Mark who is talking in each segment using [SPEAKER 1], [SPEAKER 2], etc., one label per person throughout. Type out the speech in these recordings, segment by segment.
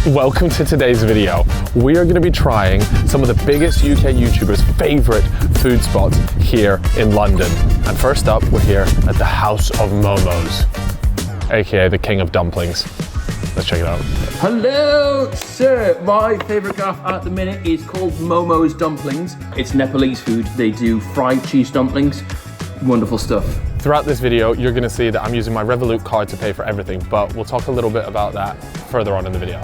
[SPEAKER 1] Welcome to today's video. We are going to be trying some of the biggest UK YouTubers' favorite food spots here in London. And first up, we're here at the House of Momos, aka the King of Dumplings. Let's check it out.
[SPEAKER 2] Hello, sir. My favorite gaff at the minute is called Momos dumplings. It's Nepalese food. They do fried cheese dumplings. Wonderful stuff.
[SPEAKER 1] Throughout this video, you're going to see that I'm using my Revolut card to pay for everything, but we'll talk a little bit about that further on in the video.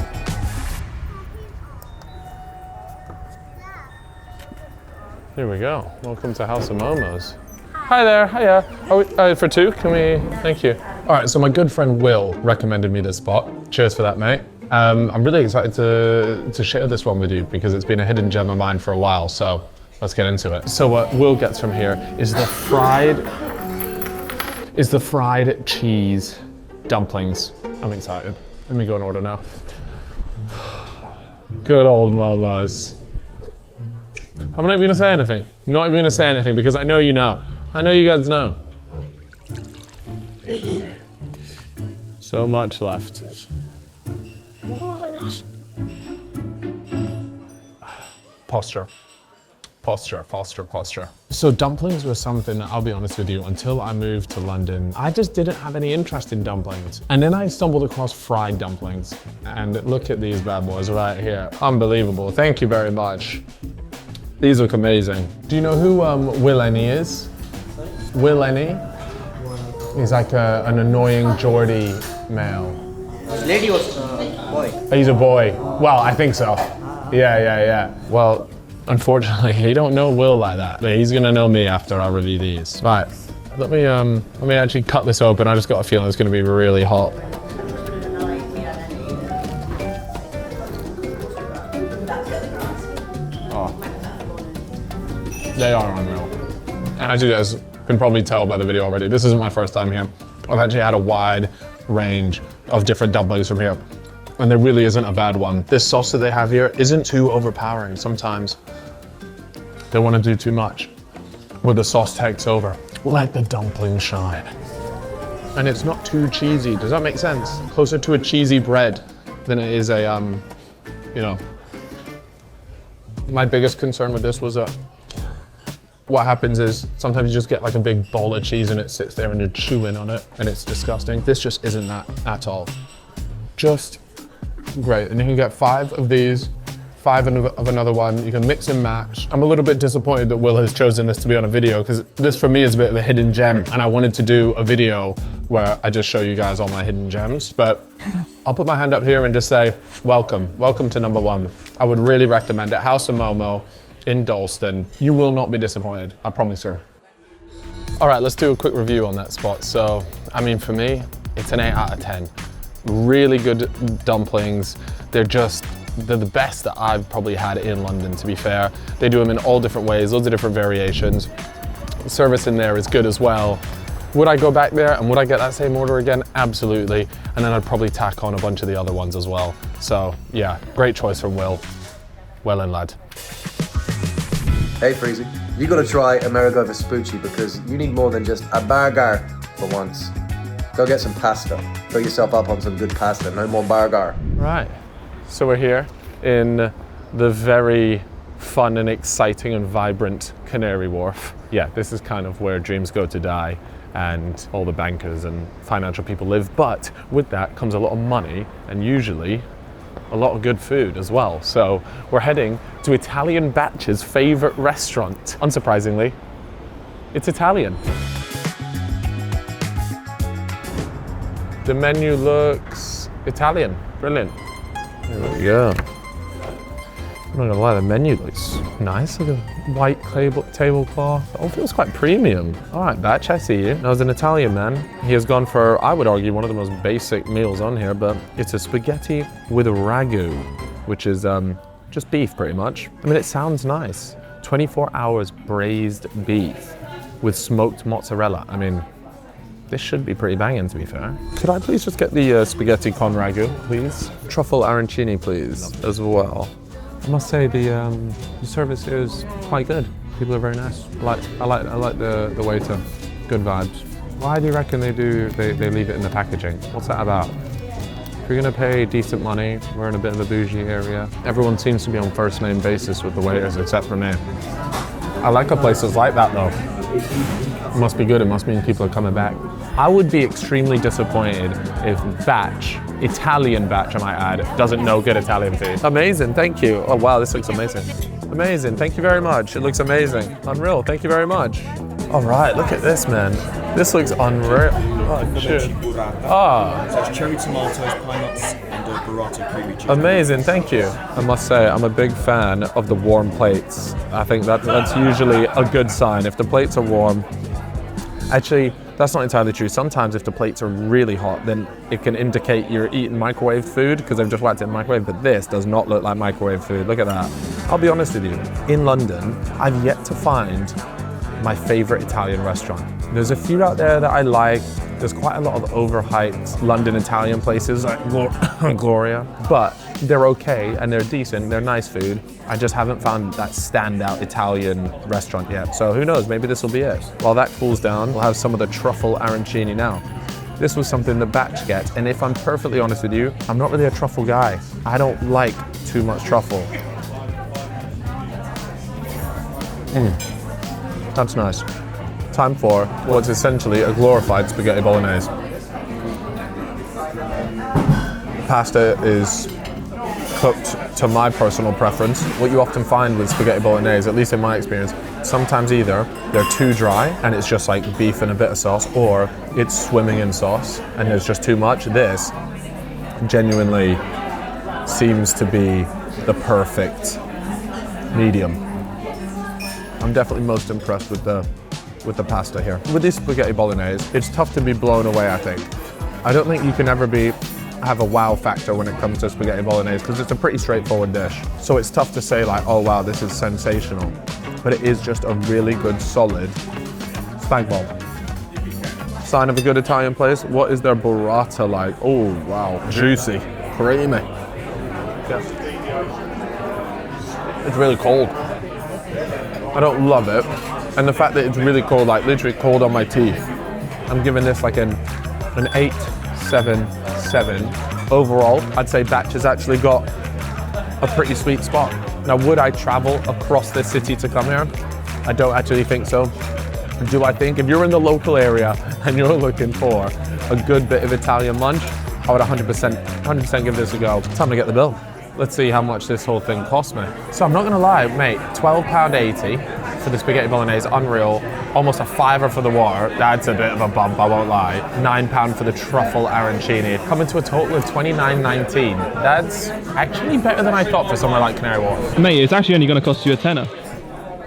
[SPEAKER 1] Here we go. Welcome to House of Momos. Hi there. Hiya. Are we, for two? Can we? Thank you. All right. So my good friend Will recommended me this spot. Cheers for that, mate. I'm really excited to share this one with you because it's been a hidden gem of mine for a while. So let's get into it. So what Will gets from here is the fried cheese dumplings. I'm excited. Let me go and order now. Good old Momos. I'm not even gonna say anything. I'm not even gonna say anything because I know you know. I know you guys know. So much left. Posture. Posture. So dumplings were something that, I'll be honest with you, until I moved to London, I just didn't have any interest in dumplings. And then I stumbled across fried dumplings. And look at these bad boys right here. Unbelievable. Thank you very much. These look amazing. Do you know who Will Enny is? Will Enny? He's like an annoying Geordie male.
[SPEAKER 3] Lady or boy?
[SPEAKER 1] He's a boy. Well, I think so. Yeah. Well, unfortunately, he don't know Will like that, but he's gonna know me after I review these. Right, let me actually cut this open. I just got a feeling it's gonna be really hot. Oh, they are unreal. And as you guys can probably tell by the video already, this isn't my first time here. I've actually had a wide range of different dumplings from here. And there really isn't a bad one. This sauce that they have here isn't too overpowering. Sometimes they want to do too much where the sauce takes over. Let the dumpling shine. And it's not too cheesy. Does that make sense? Closer to a cheesy bread than it is a, you know. My biggest concern with this was that what happens is sometimes you just get like a big bowl of cheese and it sits there and you're chewing on it and it's disgusting. This just isn't that at all. Just great. And you can get 5 of these, 5 of another one. You can mix and match. I'm a little bit disappointed that Will has chosen this to be on a video because this for me is a bit of a hidden gem. And I wanted to do a video where I just show you guys all my hidden gems. But I'll put my hand up here and just say, welcome to number 1. I would really recommend it. House of Momo in Dalston. You will not be disappointed, I promise you. All right, let's do a quick review on that spot. So, I mean, for me, it's an 8 out of 10. Really good dumplings. They're the best that I've probably had in London, to be fair. They do them in all different ways, loads of different variations. The service in there is good as well. Would I go back there and would I get that same order again? Absolutely. And then I'd probably tack on a bunch of the other ones as well. So yeah, great choice from Will. Well in, lad.
[SPEAKER 3] Hey Freezy, you gotta try Amerigo Vespucci because you need more than just a burger for once. Go get some pasta. Fill yourself up on some good pasta, no more burger.
[SPEAKER 1] Right, so we're here in the very fun and exciting and vibrant Canary Wharf. Yeah, this is kind of where dreams go to die and all the bankers and financial people live. But with that comes a lot of money and usually a lot of good food as well. So we're heading to Italian Batch's favorite restaurant. Unsurprisingly, it's Italian. The menu looks Italian. Brilliant. Here we go. I'm not gonna lie, the menu looks nice. Like a white tablecloth. Oh, it feels quite premium. All right, Batch, I see you. Now, as an Italian man, he has gone for, I would argue, one of the most basic meals on here, but it's a spaghetti with a ragu, which is just beef, pretty much. I mean, it sounds nice. 24 hours braised beef with smoked mozzarella. I mean, this should be pretty banging, to be fair. Could I please just get the spaghetti con ragu, please? Truffle arancini, please, as well. I must say the service here is quite good. People are very nice. I like the waiter. Good vibes. Why do you reckon they leave it in the packaging? What's that about? If you're gonna pay decent money, we're in a bit of a bougie area. Everyone seems to be on first name basis with the waiters, except for me. I like a place that's like that though. It must be good, it must mean people are coming back. I would be extremely disappointed if Batch, Italian Batch I might add, doesn't know good Italian food. Amazing, thank you. Oh wow, this looks amazing. Amazing, thank you very much. It looks amazing. Unreal, thank you very much. All right, look at this, man. This looks unreal. Oh, shit. Ah.
[SPEAKER 4] So it's cherry tomatoes, pine nuts, and burrata creamy cheese.
[SPEAKER 1] Amazing, thank you. I must say, I'm a big fan of the warm plates. I think that's usually a good sign. If the plates are warm, actually, that's not entirely true. Sometimes if the plates are really hot, then it can indicate you're eating microwave food because they've just whacked it in the microwave, but this does not look like microwave food. Look at that. I'll be honest with you, in London, I've yet to find my favorite Italian restaurant. There's a few out there that I like. There's quite a lot of overhyped London Italian places like Gloria, but they're okay and they're decent, they're nice food. I just haven't found that standout Italian restaurant yet. So who knows, maybe this will be it. While that cools down, we'll have some of the truffle arancini now. This was something the Batch gets, and if I'm perfectly honest with you, I'm not really a truffle guy. I don't like too much truffle. That's nice. Time for what's essentially a glorified spaghetti bolognese. Pasta is cooked to my personal preference. What you often find with spaghetti bolognese, at least in my experience, sometimes either they're too dry and it's just like beef and a bit of sauce, or it's swimming in sauce and there's just too much. This genuinely seems to be the perfect medium. I'm definitely most impressed with the pasta here. With this spaghetti bolognese, it's tough to be blown away, I think. I don't think you can ever have a wow factor when it comes to spaghetti bolognese because it's a pretty straightforward dish. So it's tough to say like, oh wow, this is sensational. But it is just a really good, solid spag bol. Sign of a good Italian place. What is their burrata like? Oh wow, juicy, creamy. Yeah. It's really cold. I don't love it. And the fact that it's really cold, like literally cold on my teeth. I'm giving this like an 8.77. Overall, I'd say Batch has actually got a pretty sweet spot. Now, would I travel across this city to come here? I don't actually think so. Do I think if you're in the local area and you're looking for a good bit of Italian lunch, I would 100% give this a go. Time to get the bill. Let's see how much this whole thing cost me. So I'm not gonna lie, mate, £12.80 for the spaghetti bolognese, unreal. Almost a £5 for the water, that's a bit of a bump, I won't lie. £9 for the truffle arancini, coming to a total of £29.19. That's actually better than I thought for somewhere like Canary Wharf.
[SPEAKER 2] Mate, it's actually only gonna cost you a tenner.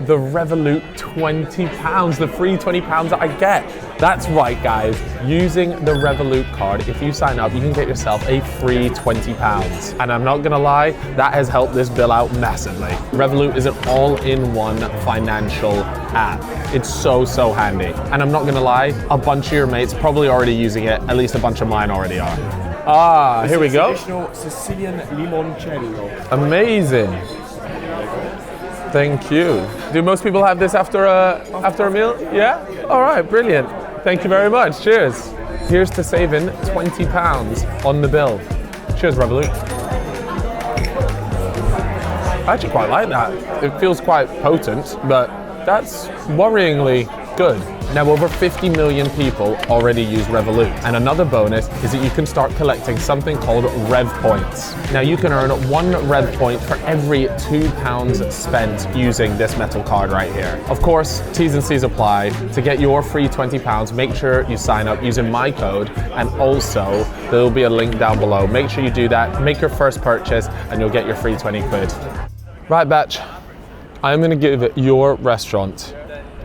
[SPEAKER 1] The Revolut £20, the free £20 that I get. That's right, guys. Using the Revolut card, if you sign up, you can get yourself a free £20. And I'm not gonna lie, that has helped this bill out massively. Revolut is an all-in-one financial app. It's so handy. And I'm not gonna lie, a bunch of your mates probably already using it, at least a bunch of mine already are. Ah, here we go.
[SPEAKER 4] Traditional Sicilian limoncello.
[SPEAKER 1] Amazing. Thank you. Do most people have this after a meal? Yeah? All right, brilliant. Thank you very much. Cheers. Here's to saving £20 on the bill. Cheers, Revolut. I actually quite like that. It feels quite potent, but that's worryingly good. Now, over 50 million people already use Revolut. And another bonus is that you can start collecting something called Rev Points. Now, you can earn 1 Rev Point for every £2 spent using this metal card right here. Of course, T's and C's apply. To get your free £20, make sure you sign up using my code, and also there will be a link down below. Make sure you do that, make your first purchase, and you'll get your free 20 quid. Right, Batch, I'm gonna give your restaurant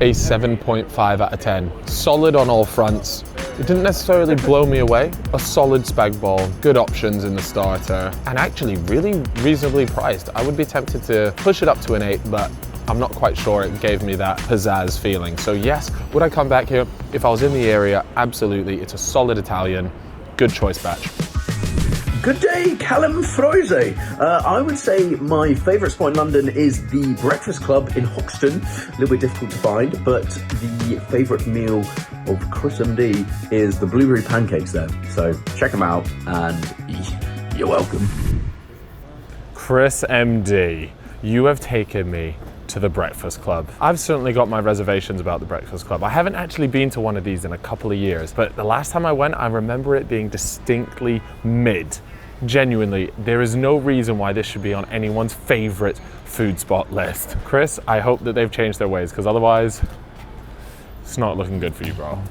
[SPEAKER 1] a 7.5 out of 10. Solid on all fronts. It didn't necessarily blow me away. A solid spag bol, good options in the starter, and actually really reasonably priced. I would be tempted to push it up to an 8, but I'm not quite sure it gave me that pizzazz feeling. So yes, would I come back here? If I was in the area, absolutely. It's a solid Italian. Good choice, Batch.
[SPEAKER 5] Good day, Calfreezy. I would say my favourite spot in London is the Breakfast Club in Hoxton. A little bit difficult to find, but the favourite meal of Chris and D is the blueberry pancakes there. So check them out and You're welcome.
[SPEAKER 1] Chris MD, you have taken me to the Breakfast Club. I've certainly got my reservations about the Breakfast Club. I haven't actually been to one of these in a couple of years, but the last time I went, I remember it being distinctly mid. Genuinely, there is no reason why this should be on anyone's favorite food spot list. Chris, I hope that they've changed their ways, because otherwise, it's not looking good for you, bro.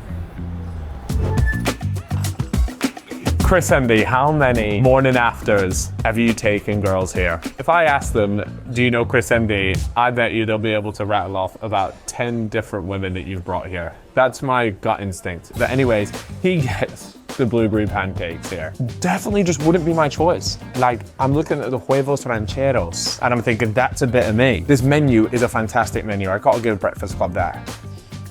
[SPEAKER 1] Chris MD, how many morning afters have you taken girls here? If I ask them, do you know Chris MD? I bet you they'll be able to rattle off about 10 different women that you've brought here. That's my gut instinct. But anyways, he gets the blueberry pancakes here. Definitely just wouldn't be my choice. Like, I'm looking at the huevos rancheros and I'm thinking, that's a bit of me. This menu is a fantastic menu. I gotta give Breakfast Club that.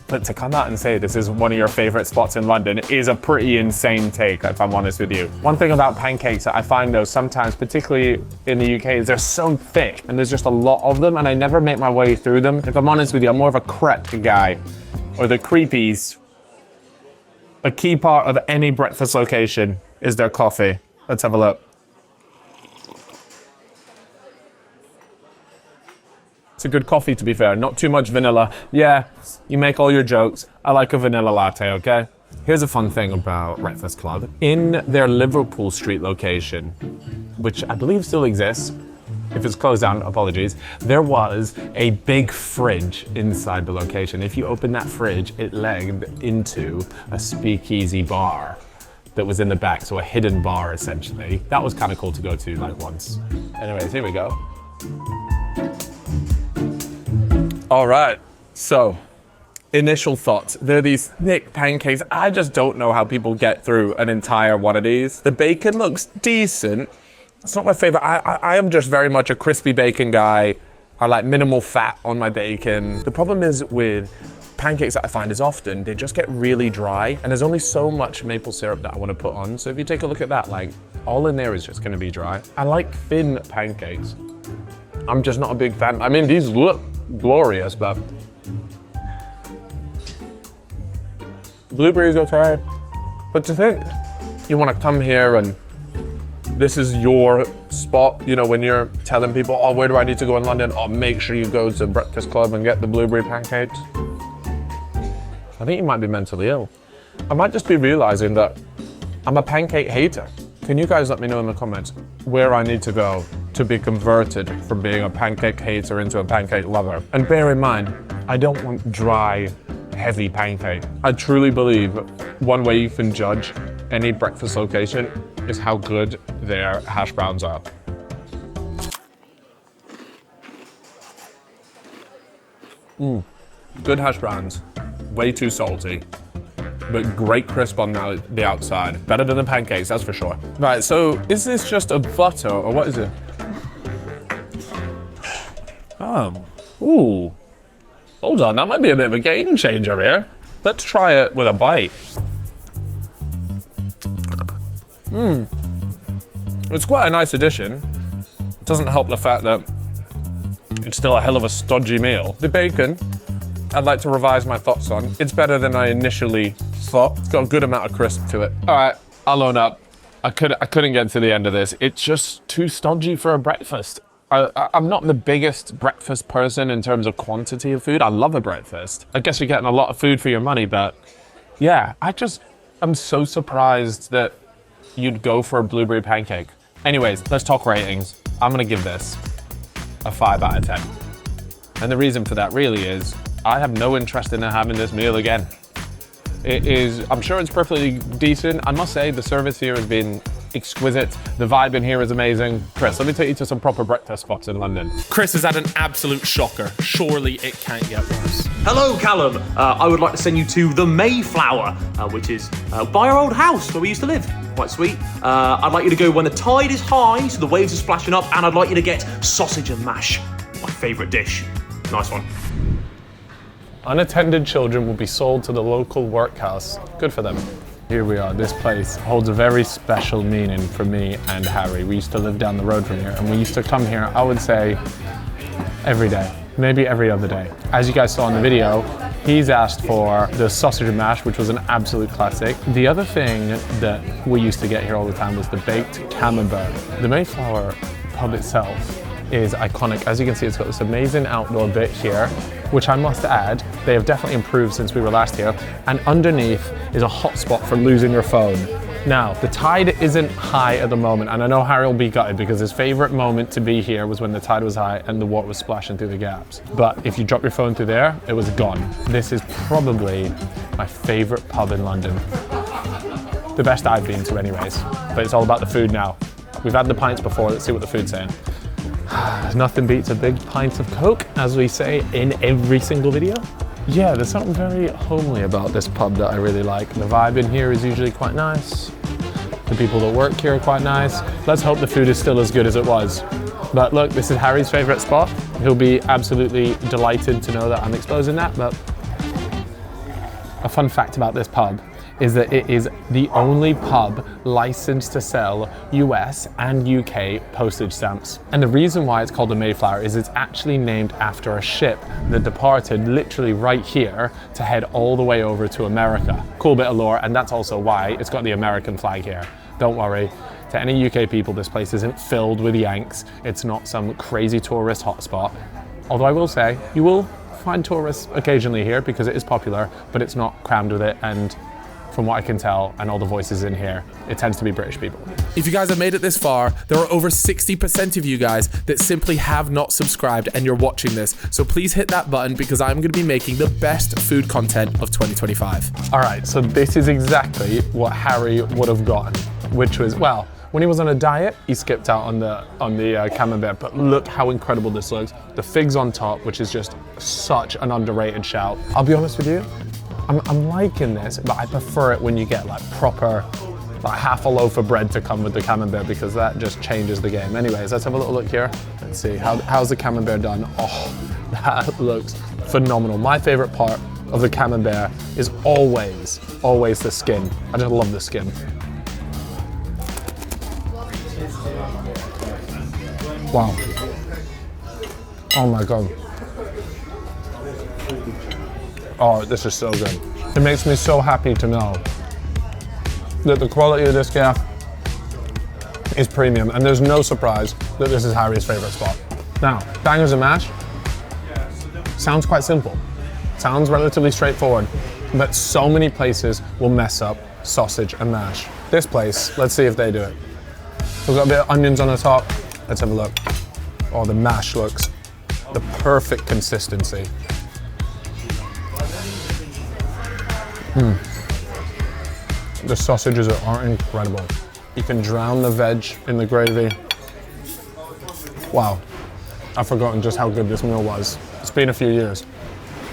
[SPEAKER 1] But to come out and say this is one of your favorite spots in London is a pretty insane take, if I'm honest with you. One thing about pancakes that I find though sometimes, particularly in the UK, is they're so thick and there's just a lot of them and I never make my way through them. If I'm honest with you, I'm more of a crepe guy, or the creepies. A key part of any breakfast location is their coffee. Let's have a look. It's a good coffee, to be fair. Not too much vanilla. Yeah, you make all your jokes. I like a vanilla latte, okay? Here's a fun thing about Breakfast Club. In their Liverpool Street location, which I believe still exists, if it's closed down, apologies, there was a big fridge inside the location. If you open that fridge, it led into a speakeasy bar that was in the back, so a hidden bar, essentially. That was kind of cool to go to, like, once. Anyways, here we go. All right, so initial thoughts. They're these thick pancakes. I just don't know how people get through an entire one of these. The bacon looks decent. It's not my favorite. I am just very much a crispy bacon guy. I like minimal fat on my bacon. The problem is with pancakes that I find is often they just get really dry and there's only so much maple syrup that I want to put on. So if you take a look at that, like all in there is just going to be dry. I like thin pancakes. I'm just not a big fan. I mean, these look glorious, but blueberries okay. But to think you want to come here and this is your spot, you know, when you're telling people, oh, where do I need to go in London? Oh, make sure you go to Breakfast Club and get the blueberry pancakes. I think you might be mentally ill. I might just be realizing that I'm a pancake hater. Can you guys let me know in the comments where I need to go to be converted from being a pancake hater into a pancake lover? And bear in mind, I don't want dry, heavy pancake. I truly believe one way you can judge any breakfast location is how good their hash browns are. Good hash browns, way too salty, but great crisp on the outside. Better than the pancakes, that's for sure. Right, so is this just a butter or what is it? Ooh. Hold on, that might be a bit of a game changer here. Let's try it with a bite. It's quite a nice addition. It doesn't help the fact that it's still a hell of a stodgy meal. The bacon, I'd like to revise my thoughts on. It's better than I initially thought. It's got a good amount of crisp to it. All right, I'll own up. I couldn't get to the end of this. It's just too stodgy for a breakfast. I'm not the biggest breakfast person in terms of quantity of food. I love a breakfast. I guess you're getting a lot of food for your money, but yeah, I'm so surprised that you'd go for a blueberry pancake. Anyways, let's talk ratings. I'm gonna give this a 5 out of 10. And the reason for that really is I have no interest in having this meal again. I'm sure it's perfectly decent. I must say the service here has been exquisite. The vibe in here is amazing. Chris, let me take you to some proper breakfast spots in London.
[SPEAKER 6] Chris has had an absolute shocker. Surely it can't get worse.
[SPEAKER 2] Hello, Callum. I would like to send you to the Mayflower, which is by our old house where we used to live. Quite sweet. I'd like you to go when the tide is high, so the waves are splashing up, and I'd like you to get sausage and mash, my favourite dish. Nice one.
[SPEAKER 1] Unattended children will be sold to the local workhouse. Good for them. Here we are. This place holds a very special meaning for me and Harry. We used to live down the road from here, and we used to come here, I would say, every day, maybe every other day. As you guys saw in the video, He's asked for the sausage and mash, which was an absolute classic. The other thing that we used to get here all the time was the baked camembert. The Mayflower pub itself is iconic. As you can see, it's got this amazing outdoor bit here, which I must add, they have definitely improved since we were last here. And underneath is a hotspot for losing your phone. Now, the tide isn't high at the moment, and I know Harry will be gutted because his favorite moment to be here was when the tide was high and the water was splashing through the gaps. But if you drop your phone through there, it was gone. This is probably my favorite pub in London. The best I've been to anyways, but it's all about the food now. We've had the pints before, let's see what the food's saying. Nothing beats a big pint of Coke, as we say in every single video. Yeah, there's something very homely about this pub that I really like. The vibe in here is usually quite nice. The people that work here are quite nice. Let's hope the food is still as good as it was. But look, this is Harry's favorite spot. He'll be absolutely delighted to know that I'm exposing that, but a fun fact about this pub is that it is the only pub licensed to sell US and UK postage stamps. And the reason why it's called the Mayflower is it's actually named after a ship that departed literally right here to head all the way over to America. Cool bit of lore, and that's also why it's got the American flag here. Don't worry, to any UK people, this place isn't filled with Yanks. It's not some crazy tourist hotspot. Although I will say, you will find tourists occasionally here because it is popular, but it's not crammed with it, and from what I can tell, and all the voices in here, it tends to be British people.
[SPEAKER 6] If you guys have made it this far, there are over 60% of you guys that simply have not subscribed and you're watching this. So please hit that button because I'm gonna be making the best food content of 2025.
[SPEAKER 1] All right, so this is exactly what Harry would have gotten, which was, well, when he was on a diet, he skipped out on the camembert, but look how incredible this looks. The figs on top, which is just such an underrated shout. I'll be honest with you, I'm liking this, but I prefer it when you get like proper, like half a loaf of bread to come with the camembert because that just changes the game. Anyways, let's have a little look here. Let's see, how's the camembert done? Oh, that looks phenomenal. My favorite part of the camembert is always the skin. I just love the skin. Wow. Oh my God. Oh, this is so good. It makes me so happy to know that the quality of this gaff is premium, and there's no surprise that this is Harry's favorite spot. Now, bangers and mash sounds quite simple. Sounds relatively straightforward, but so many places will mess up sausage and mash. This place, let's see if they do it. We've got a bit of onions on the top. Let's have a look. Oh, the mash looks the perfect consistency. The sausages are incredible. You can drown the veg in the gravy. Wow, I've forgotten just how good this meal was. It's been a few years.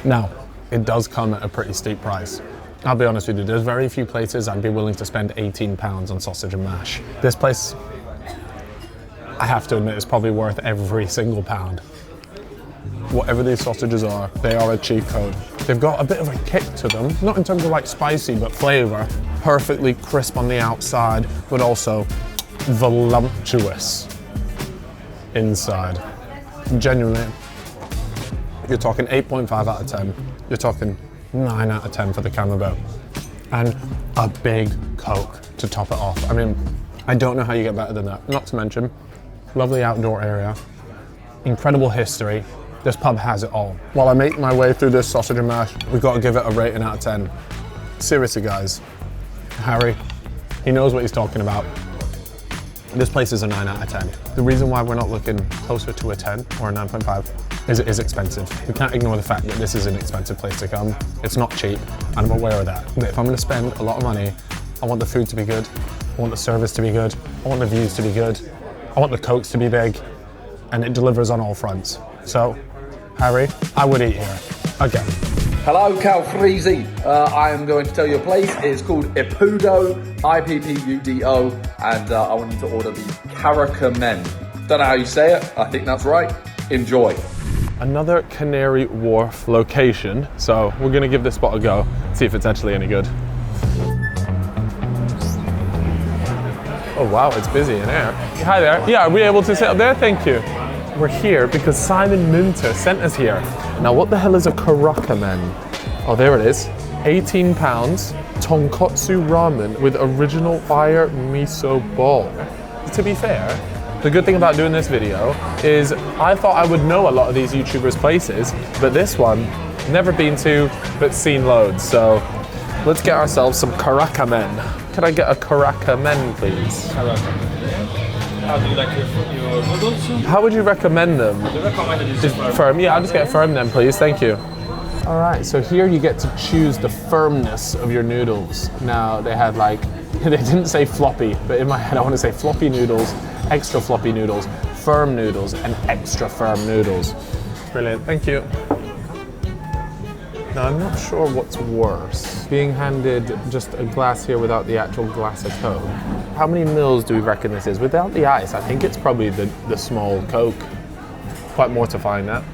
[SPEAKER 1] Now, it does come at a pretty steep price. I'll be honest with you, there's very few places I'd be willing to spend £18 on sausage and mash. This place, I have to admit, is probably worth every single pound. Whatever these sausages are, they are a cheat code. They've got a bit of a kick to them, not in terms of like spicy, but flavor. Perfectly crisp on the outside, but also voluptuous inside. Genuinely, you're talking 8.5 out of 10. You're talking 9 out of 10 for the camembert. And a big Coke to top it off. I mean, I don't know how you get better than that. Not to mention, lovely outdoor area, incredible history. This pub has it all. While I make my way through this sausage and mash, we've got to give it a rating out of 10. Seriously, guys. Harry, he knows what he's talking about. This place is a 9 out of 10. The reason why we're not looking closer to a 10 or a 9.5 is it is expensive. We can't ignore the fact that this is an expensive place to come. It's not cheap, and I'm aware of that. But if I'm gonna spend a lot of money, I want the food to be good, I want the service to be good, I want the views to be good, I want the Cokes to be big, and it delivers on all fronts. So, Harry, I would eat here, again.
[SPEAKER 5] Hello, Calfreezy. I am going to tell you a place. It's called Eudoi, I-P-P-U-D-O, and I want you to order the Caracamen. Don't know how you say it. I think that's right. Enjoy.
[SPEAKER 1] Another Canary Wharf location, so we're gonna give this spot a go, see if it's actually any good. Oh wow, it's busy in here. Hi there. Yeah, are we able to sit up there? Thank you. We're here because Simon Munter sent us here. Now, what the hell is a Caracamen?
[SPEAKER 6] Oh, there it is. 18 pounds, tonkotsu ramen with original fire miso ball. To be fair, the good thing about doing this video is I thought I would know a lot of these YouTubers' places, but this one, never been to, but seen loads. So let's get ourselves some karakamen. Could I get a karakamen, please?
[SPEAKER 4] How do you like your noodles?
[SPEAKER 6] How would you recommend them?
[SPEAKER 4] The recommended is
[SPEAKER 6] Is firm? Yeah, I'll just get firm then, please. Thank you. All right, so here you get to choose the firmness of your noodles. Now, they had like, they didn't say floppy, but in my head I want to say floppy noodles, extra floppy noodles, firm noodles, and extra firm noodles. Brilliant, thank you. Now, I'm not sure what's worse, being handed just a glass here without the actual glass of Coke. How many mils do we reckon this is? Without the ice, I think it's probably the small Coke. Quite mortifying, that.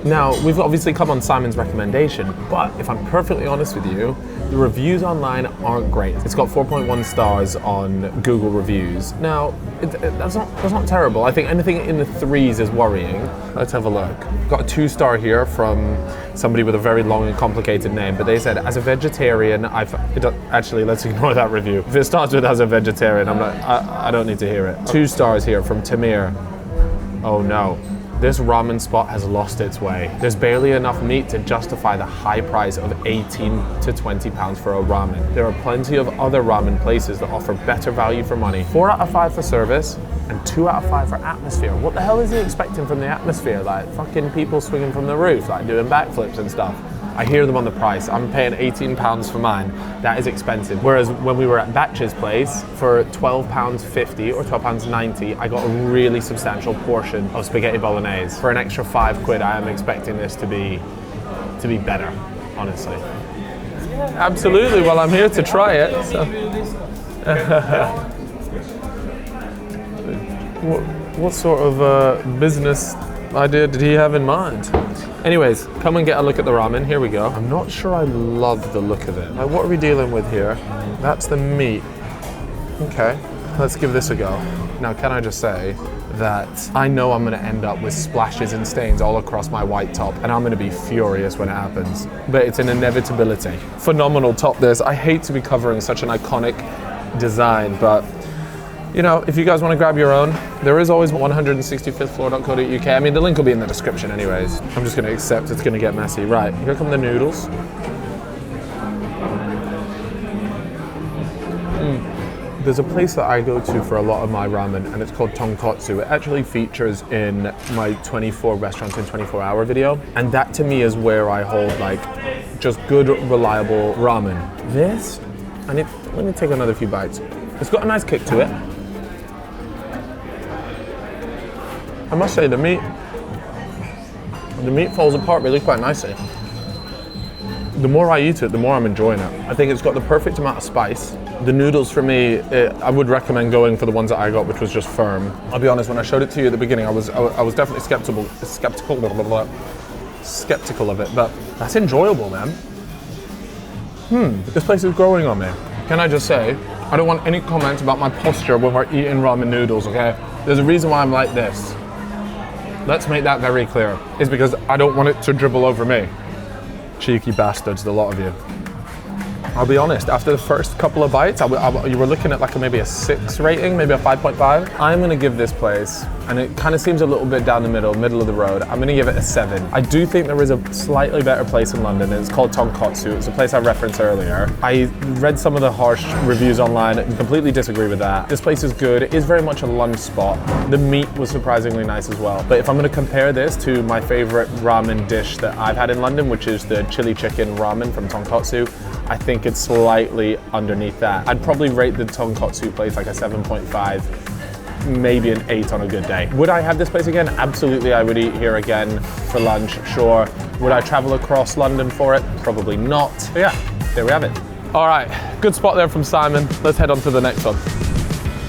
[SPEAKER 6] Now, we've obviously come on Simon's recommendation, but if I'm perfectly honest with you, the reviews online aren't great. It's got 4.1 stars on Google reviews. Now, that's not terrible. I think anything in the 3s is worrying. Let's have a look. Got a 2-star here from somebody with a very long and complicated name, but they said, as a vegetarian, actually, let's ignore that review. If it starts with as a vegetarian, I don't need to hear it. 2 stars here from Tamir. Oh no. This ramen spot has lost its way. There's barely enough meat to justify the high price of 18 to 20 pounds for a ramen. There are plenty of other ramen places that offer better value for money. 4 out of 5 for service and 2 out of 5 for atmosphere. What the hell is he expecting from the atmosphere? Like fucking people swinging from the roof, like doing backflips and stuff. I hear them on the price. I'm paying 18 pounds for mine. That is expensive. Whereas when we were at Batch's place, for £12.50 or £12.90, I got a really substantial portion of spaghetti bolognese. For an extra £5, I am expecting this to be better, honestly. Absolutely, well, I'm here to try it. So. What sort of business idea did he have in mind? Anyways, come and get a look at the ramen. Here we go. I'm not sure I love the look of it. Like, what are we dealing with here? That's the meat. Okay, let's give this a go. Now, can I just say that I know I'm gonna end up with splashes and stains all across my white top, and I'm gonna be furious when it happens. But it's an inevitability. Phenomenal top this. I hate to be covering such an iconic design, but you know, if you guys want to grab your own, there is always 165thfloor.co.uk. I mean, the link will be in the description anyways. I'm just going to accept it's going to get messy. Right, here come the noodles. There's a place that I go to for a lot of my ramen, and it's called tonkotsu. It actually features in my 24 restaurants in 24 hour video. And that to me is where I hold like just good, reliable ramen. This, let me take another few bites. It's got a nice kick to it. I must say the meat falls apart really quite nicely. The more I eat it, the more I'm enjoying it. I think it's got the perfect amount of spice. The noodles for me, I would recommend going for the ones that I got, which was just firm. I'll be honest, when I showed it to you at the beginning, I was definitely skeptical of it, but that's enjoyable, man. This place is growing on me. Can I just say, I don't want any comments about my posture when we're eating ramen noodles, okay? There's a reason why I'm like this. Let's make that very clear. It's because I don't want it to dribble over me. Cheeky bastards, the lot of you. I'll be honest, after the first couple of bites, you were looking at like maybe a 6 rating, maybe a 5.5. I'm gonna give this place, and it kind of seems a little bit down the middle of the road, I'm gonna give it a 7. I do think there is a slightly better place in London, and it's called Tonkotsu. It's a place I referenced earlier. I read some of the harsh reviews online and completely disagree with that. This place is good. It is very much a lunch spot. The meat was surprisingly nice as well. But if I'm gonna compare this to my favorite ramen dish that I've had in London, which is the chili chicken ramen from Tonkotsu, I think it's slightly underneath that. I'd probably rate the tonkotsu place like a 7.5, maybe an 8 on a good day. Would I have this place again? Absolutely, I would eat here again for lunch, sure. Would I travel across London for it? Probably not. But yeah, there we have it. All right, good spot there from Simon. Let's head on to the next one.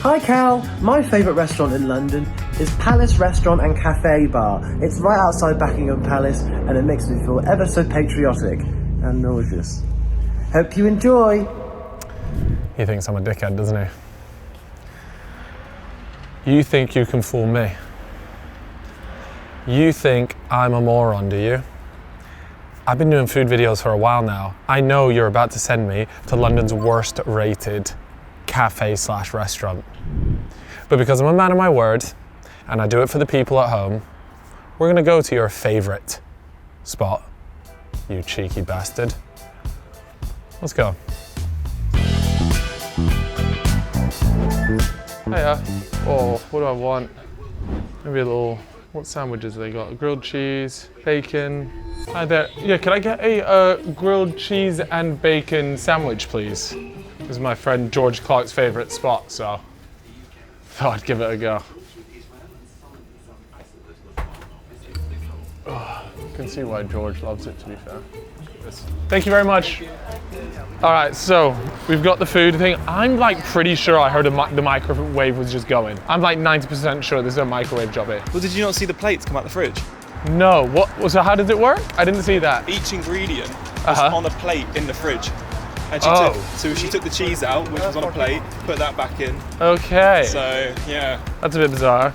[SPEAKER 7] Hi Cal, my favourite restaurant in London is Palace Restaurant and Cafe Bar. It's right outside Buckingham Palace and it makes me feel ever so patriotic and nauseous. Hope you enjoy.
[SPEAKER 1] He thinks I'm a dickhead, doesn't he? You think you can fool me? You think I'm a moron, do you?
[SPEAKER 6] I've been doing food videos for a while now. I know you're about to send me to London's worst rated cafe/restaurant. But because I'm a man of my word, and I do it for the people at home, we're gonna go to your favorite spot, you cheeky bastard. Let's go. Hiya. Oh, what do I want? Maybe a little, what sandwiches have they got? Grilled cheese, bacon. Hi there. Yeah, can I get a grilled cheese and bacon sandwich, please? This is my friend George Clark's favorite spot, so thought I'd give it a go. Oh, you can see why George loves it, to be fair. Thank you very much. All right, so we've got the food thing. I'm like pretty sure I heard the microwave was just going. I'm like 90% sure there's a microwave job here.
[SPEAKER 4] Well, did you not see the plates come out the fridge?
[SPEAKER 6] No, what? So how does it work? I didn't see that.
[SPEAKER 4] Each ingredient was on a plate in the fridge. And she took the cheese out, which was on a plate, put that back in.
[SPEAKER 6] Okay.
[SPEAKER 4] So, yeah.
[SPEAKER 6] That's a bit bizarre.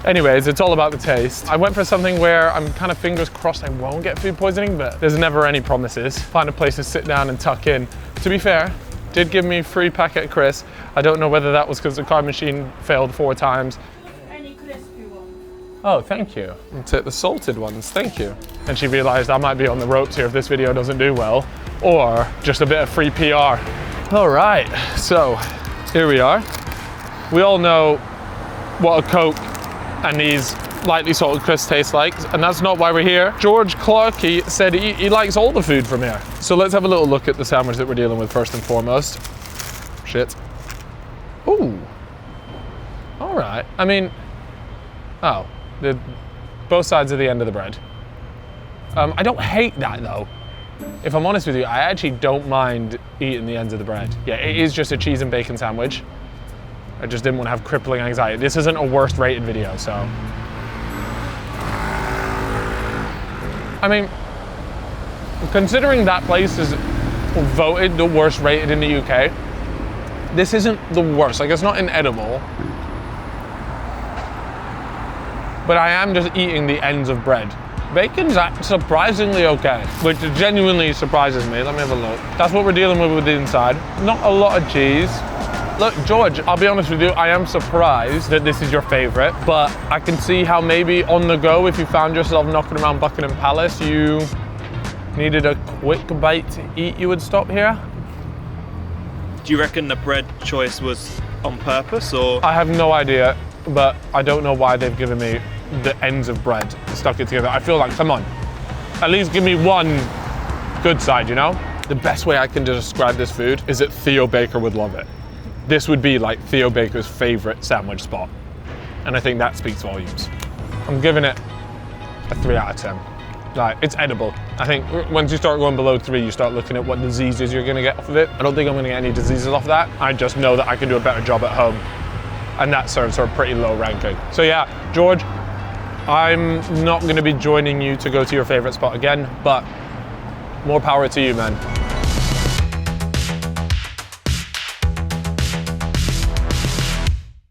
[SPEAKER 6] Anyways, it's all about the taste. I went for something where I'm kind of fingers crossed I won't get food poisoning, but there's never any promises. Find a place to sit down and tuck in. To be fair, did give me a free packet of crisps. I don't know whether that was because the card machine failed 4 times.
[SPEAKER 8] Any crispy one.
[SPEAKER 6] Oh, thank you. I'll take the salted ones, thank you. And she realized I might be on the ropes here if this video doesn't do well, or just a bit of free PR. All right, so here we are. We all know what a Coke and these lightly salted crisps taste like, and that's not why we're here. George Clarkey said he likes all the food from here. So let's have a little look at the sandwich that we're dealing with first and foremost. Shit. Ooh. All right. I mean, oh, both sides of the end of the bread. I don't hate that though. If I'm honest with you, I actually don't mind eating the ends of the bread. Yeah, it is just a cheese and bacon sandwich. I just didn't want to have crippling anxiety. This isn't a worst rated video, so. I mean, considering that place is voted the worst rated in the UK, this isn't the worst. Like, it's not inedible. But I am just eating the ends of bread. Bacon's surprisingly okay, which genuinely surprises me. Let me have a look. That's what we're dealing with the inside. Not a lot of cheese. Look, George, I'll be honest with you, I am surprised that this is your favorite, but I can see how maybe on the go, if you found yourself knocking around Buckingham Palace, you needed a quick bite to eat, you would stop here?
[SPEAKER 4] Do you reckon the bread choice was on purpose, or?
[SPEAKER 6] I have no idea, but I don't know why they've given me the ends of bread, stuck it together. I feel like, come on, at least give me one good side, you know? The best way I can describe this food is that Theo Baker would love it. This would be like Theo Baker's favorite sandwich spot. And I think that speaks volumes. I'm giving it a 3 out of 10. Like, it's edible. I think once you start going below 3, you start looking at what diseases you're gonna get off of it. I don't think I'm gonna get any diseases off that. I just know that I can do a better job at home. And that serves for a pretty low ranking. So yeah, George, I'm not gonna be joining you to go to your favorite spot again, but more power to you, man.